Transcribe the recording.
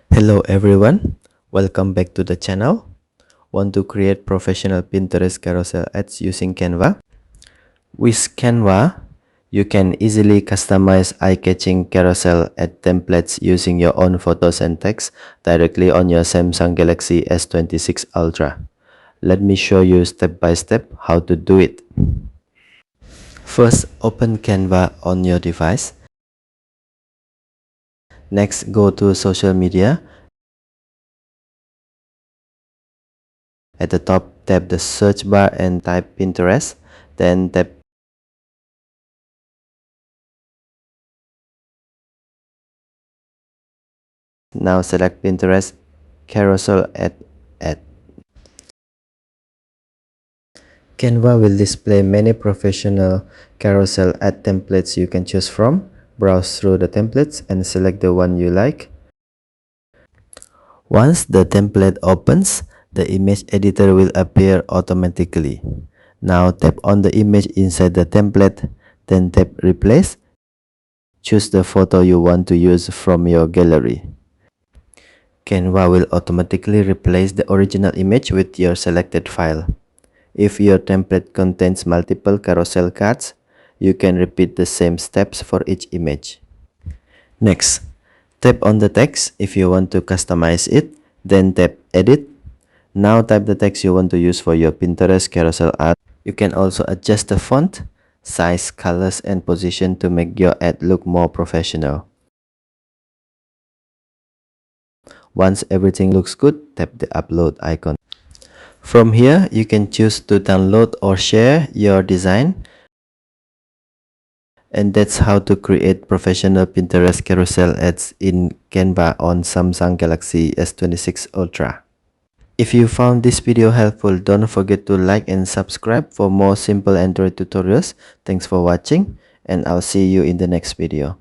Hello everyone, welcome back to the channel. Want to create professional Pinterest carousel ads using Canva? With Canva, you can easily customize eye-catching carousel ad templates using your own photos and text directly on your Samsung Galaxy S26 Ultra. Let me show you step by step how to do it. First, open Canva on your device. Next, go to social media. At the top, tap the search bar and type Pinterest. Then tap Now select Pinterest Carousel Ad. Canva will display many professional carousel ad templates you can choose from. Browse through the templates and select the one you like. Once the template opens, the image editor will appear automatically. Now tap on the image inside the template, then tap Replace. Choose the photo you want to use from your gallery. Canva will automatically replace the original image with your selected file. If your template contains multiple carousel cards, you can repeat the same steps for each image. Next, tap on the text if you want to customize it, then tap Edit. Now type the text you want to use for your Pinterest carousel ad. You can also adjust the font, size, colors, and position to make your ad look more professional. Once everything looks good, tap the upload icon. From here, you can choose to download or share your design. And that's how to create professional Pinterest carousel ads in Canva on Samsung Galaxy S26 Ultra. If you found this video helpful, don't forget to like and subscribe for more simple Android tutorials. Thanks for watching, and I'll see you in the next video.